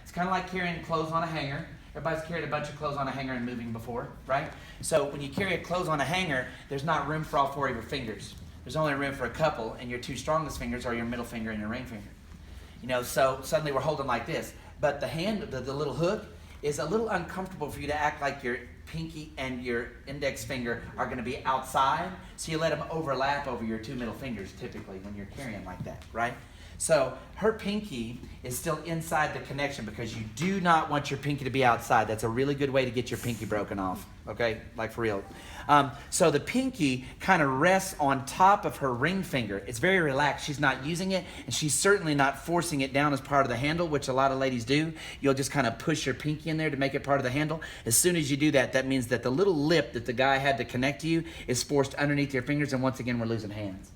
It's kind of like carrying clothes on a hanger. Everybody's carried a bunch of clothes on a hanger and moving before, right? So when you carry clothes on a hanger, there's not room for all four of your fingers. There's only room for a couple, and your two strongest fingers are your middle finger and your ring finger. You know, so suddenly we're holding like this. But the hand, the little hook, is a little uncomfortable for you to act like your pinky and your index finger are going to be outside. So you let them overlap over your two middle fingers typically when you're carrying like that, right? So her pinky is still inside the connection because you do not want your pinky to be outside. That's a really good way to get your pinky broken off, okay? Like for real. So the pinky kind of rests on top of her ring finger. It's very relaxed. She's not using it, and she's certainly not forcing it down as part of the handle, which a lot of ladies do. You'll just kind of push your pinky in there to make it part of the handle. As soon as you do that, that means that the little lip that the guy had to connect to you is forced underneath your fingers, and once again, we're losing hands.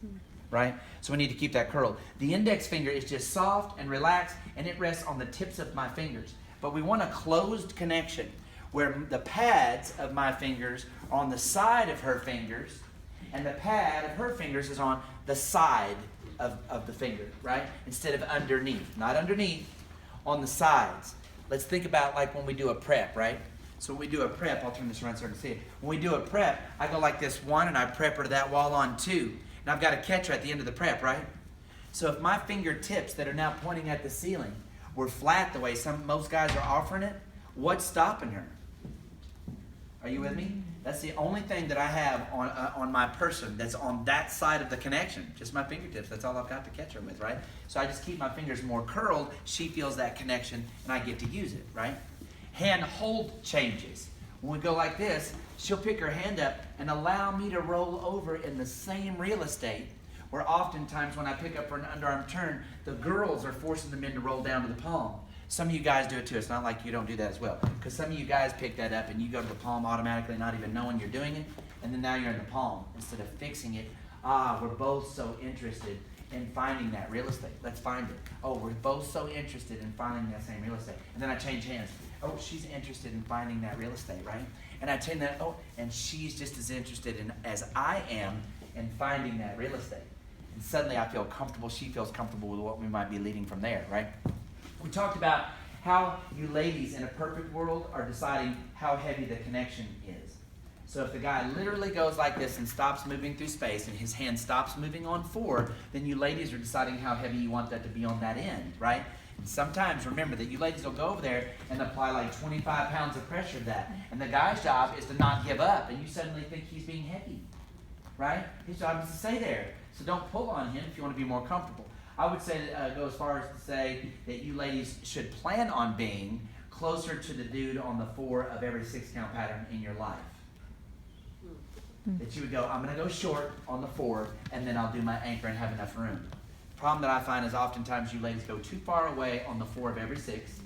Right? So we need to keep that curled. The index finger is just soft and relaxed, and it rests on the tips of my fingers. But we want a closed connection where the pads of my fingers are on the side of her fingers, and the pad of her fingers is on the side of the finger, right? Instead of underneath. Not underneath, on the sides. Let's think about like when we do a prep, right? So when we do a prep, I'll turn this around so I can see it. When we do a prep, I go like this one, and I prep her to that wall on two. And I've got to catch her at the end of the prep, right? So if my fingertips that are now pointing at the ceiling were flat the way most guys are offering it, what's stopping her? Are you with me? That's the only thing that I have on my person that's on that side of the connection. Just my fingertips. That's all I've got to catch her with, right? So I just keep my fingers more curled. She feels that connection, and I get to use it, right? Hand hold changes. When we go like this, she'll pick her hand up and allow me to roll over in the same real estate, where oftentimes when I pick up for an underarm turn, the girls are forcing the men to roll down to the palm. Some of you guys do it too. It's not like you don't do that as well. Because some of you guys pick that up and you go to the palm automatically, not even knowing you're doing it, and then now you're in the palm instead of fixing it. We're both so interested in finding that real estate. Let's find it. Oh, we're both so interested in finding that same real estate. And then I change hands. Oh, she's interested in finding that real estate, right? And I change that, oh, and she's just as interested as I am in finding that real estate. And suddenly I feel comfortable, she feels comfortable with what we might be leading from there, right? We talked about how you ladies in a perfect world are deciding how heavy the connection is. So if the guy literally goes like this and stops moving through space and his hand stops moving on four, then you ladies are deciding how heavy you want that to be on that end, right? And sometimes remember that you ladies will go over there and apply like 25 pounds of pressure to that. And the guy's job is to not give up, and you suddenly think he's being heavy, right? His job is to stay there. So don't pull on him if you want to be more comfortable. I would say go as far as to say that you ladies should plan on being closer to the dude on the four of every 6-count pattern in your life. That you would go, I'm going to go short on the four, and then I'll do my anchor and have enough room. The problem that I find is oftentimes you ladies go too far away on the four of every 6,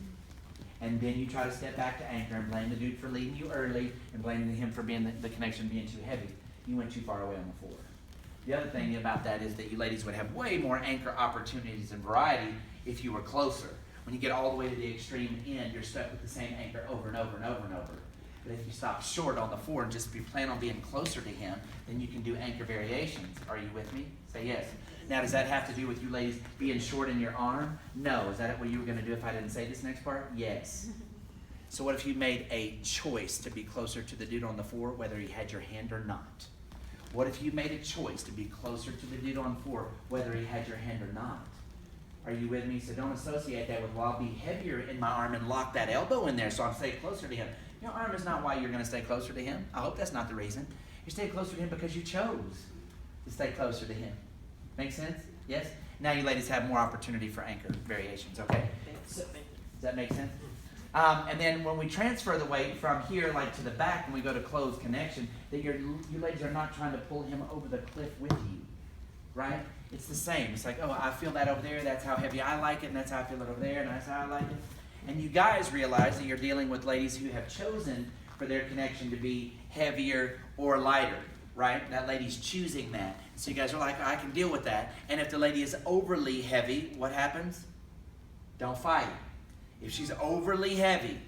and then you try to step back to anchor and blame the dude for leading you early and blaming him for being the connection being too heavy. You went too far away on the four. The other thing about that is that you ladies would have way more anchor opportunities and variety if you were closer. When you get all the way to the extreme end, you're stuck with the same anchor over and over and over and over. But if you stop short on the four and just plan on being closer to him, then you can do anchor variations. Are you with me? Say yes. Now, does that have to do with you ladies being short in your arm? No. Is that what you were going to do if I didn't say this next part? Yes. So what if you made a choice to be closer to the dude on the four, whether he had your hand or not? What if you made a choice to be closer to the dude on four, whether he had your hand or not? Are you with me? So don't associate that with, well, I'll be heavier in my arm and lock that elbow in there so I'll stay closer to him. Your arm is not why you're going to stay closer to him. I hope that's not the reason. You stay closer to him because you chose to stay closer to him. Make sense? Yes? Now you ladies have more opportunity for anchor variations, okay? So, does that make sense? And then when we transfer the weight from here, like to the back, when we go to closed connection, that you ladies are not trying to pull him over the cliff with you, right? It's the same. It's like, oh, I feel that over there. That's how heavy I like it, and that's how I feel it over there, and that's how I like it. And you guys realize that you're dealing with ladies who have chosen for their connection to be heavier or lighter, right? That lady's choosing that. So you guys are like, I can deal with that. And if the lady is overly heavy, what happens? Don't fight. If she's overly heavy,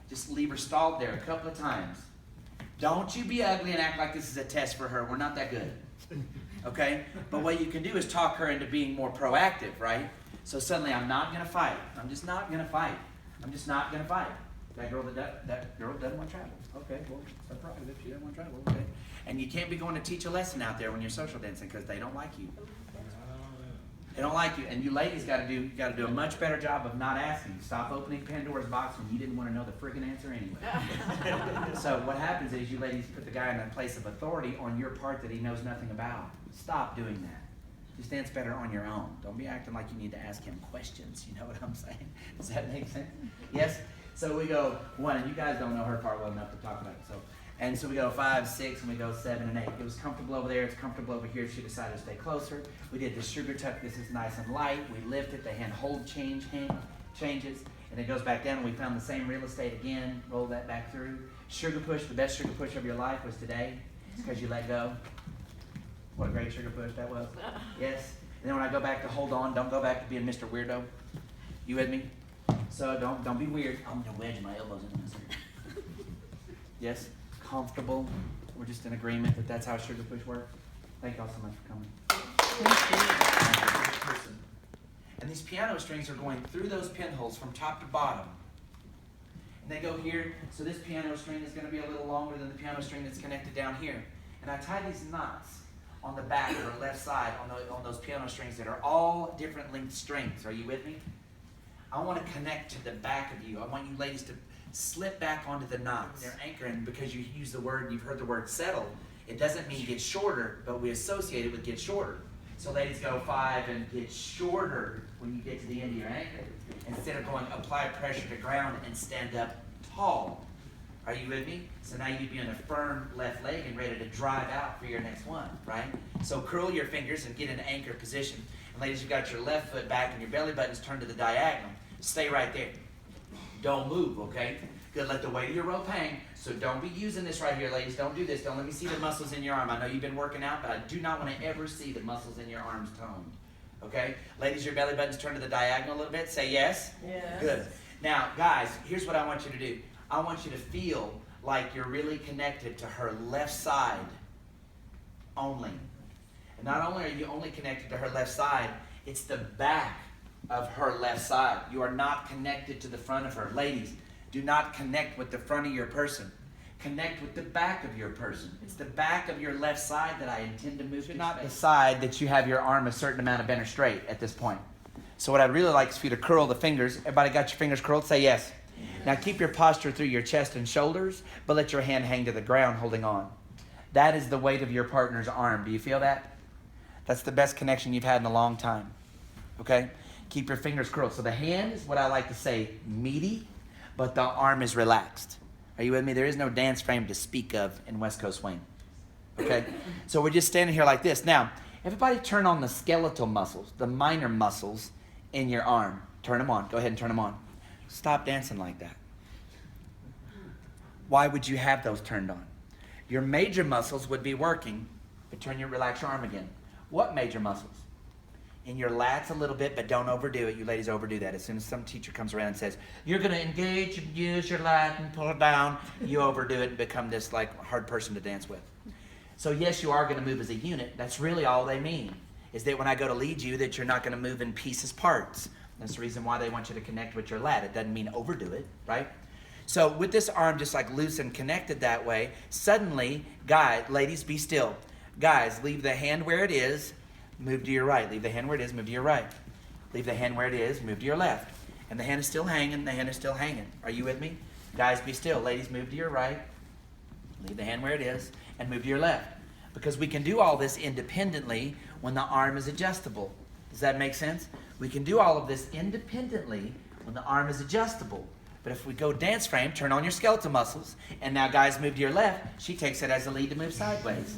just leave her stalled there a couple of times. Don't you be ugly and act like this is a test for her. We're not that good. Okay? But what you can do is talk her into being more proactive, right? So suddenly I'm not going to fight. I'm just not going to fight. I'm just not going to fight. That girl doesn't want to travel. Okay, well, it's her prerogative. She doesn't want to travel. Okay. And you can't be going to teach a lesson out there when you're social dancing because they don't like you. They don't like you. And you ladies got to do a much better job of not asking. Stop opening Pandora's box when you didn't want to know the friggin' answer anyway. So what happens is you ladies put the guy in a place of authority on your part that he knows nothing about. Stop doing that. Just dance better on your own. Don't be acting like you need to ask him questions. You know what I'm saying? Does that make sense? Yes? So we go 1, and you guys don't know her part well enough to talk about it. So we go 5, 6, and we go 7 and 8. It was comfortable over there. It's comfortable over here. She decided to stay closer. We did the sugar tuck. This is nice and light. We lift it. The hand hold changes, and it goes back down. And we found the same real estate again. Roll that back through. Sugar push. The best sugar push of your life was today. It's because you let go. What a great sugar push that was. Yes. And then when I go back to hold on, don't go back to being Mr. Weirdo. You with me? So don't be weird. I'm going to wedge my elbows in this. Yes? Comfortable. We're just in agreement that that's how sugar push works. Thank y'all so much for coming. Thank you. And these piano strings are going through those pinholes from top to bottom. And they go here. So this piano string is going to be a little longer than the piano string that's connected down here. And I tie these knots on the back or left side on those piano strings that are all different length strings. Are you with me? I want to connect to the back of you. I want you ladies to slip back onto the knots. They're anchoring because you use the word, you've heard the word settle. It doesn't mean get shorter, but we associate it with get shorter. So ladies go 5 and get shorter when you get to the end of your anchor. Instead of going apply pressure to ground and stand up tall. Are you with me? So now you'd be on a firm left leg and ready to drive out for your next one, right? So curl your fingers and get in anchor position. And ladies, you've got your left foot back and your belly button's turned to the diagonal. Stay right there. Don't move, okay? Good, let the weight of your rope hang. So don't be using this right here, ladies. Don't do this. Don't let me see the muscles in your arm. I know you've been working out, but I do not want to ever see the muscles in your arms toned. Okay? Ladies, your belly button's turned to the diagonal a little bit. Say yes? Yes. Good. Now, guys, here's what I want you to do. I want you to feel like you're really connected to her left side only. And not only are you only connected to her left side, it's the back of her left side. You are not connected to the front of her. Ladies, do not connect with the front of your person. Connect with the back of your person. It's the back of your left side that I intend to move to. Not decide that you have your arm a certain amount of bent or straight at this point. So what I'd really like is for you to curl the fingers. Everybody got your fingers curled? Say yes. Now keep your posture through your chest and shoulders, but let your hand hang to the ground holding on. That is the weight of your partner's arm. Do you feel that? That's the best connection you've had in a long time. Okay? Keep your fingers curled. So the hand is what I like to say meaty, but the arm is relaxed. Are you with me? There is no dance frame to speak of in West Coast Swing. Okay? So we're just standing here like this. Now, everybody turn on the skeletal muscles, the minor muscles in your arm. Turn them on. Go ahead and turn them on. Stop dancing like that. Why would you have those turned on? Your major muscles would be working, but relax your arm again. What major muscles? In your lats a little bit, but don't overdo it. You ladies overdo that. As soon as some teacher comes around and says, you're going to engage and use your lat and pull it down, you overdo it and become this like hard person to dance with. So yes, you are going to move as a unit. That's really all they mean, is that when I go to lead you, that you're not going to move in pieces, parts. That's the reason why they want you to connect with your lat. It doesn't mean overdo it, right? So with this arm just like loose and connected that way, suddenly, ladies, be still. Guys, leave the hand where it is. Move to your right. Leave the hand where it is. Move to your right. Leave the hand where it is. Move to your left. And the hand is still hanging. The hand is still hanging. Are you with me? Guys, be still. Ladies, move to your right. Leave the hand where it is. And move to your left. Because we can do all this independently when the arm is adjustable. Does that make sense? We can do all of this independently when the arm is adjustable. But if we go dance frame, turn on your skeletal muscles. And now, guys, move to your left. She takes it as a lead to move sideways.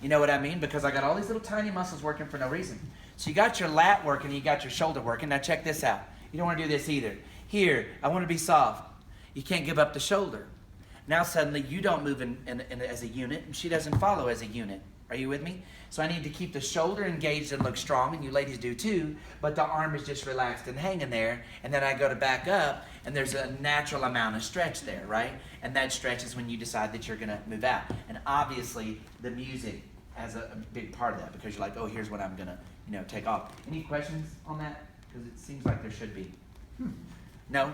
You know what I mean? Because I got all these little tiny muscles working for no reason. So you got your lat working and you got your shoulder working. Now check this out. You don't want to do this either. Here, I want to be soft. You can't give up the shoulder. Now suddenly you don't move as a unit and she doesn't follow as a unit. Are you with me? So I need to keep the shoulder engaged and look strong, and you ladies do too, but the arm is just relaxed and hanging there, and then I go to back up, and there's a natural amount of stretch there, right? And that stretch is when you decide that you're going to move out. And obviously, the music has a big part of that, because you're like, oh, here's what I'm going to take off. Any questions on that? Because it seems like there should be. No?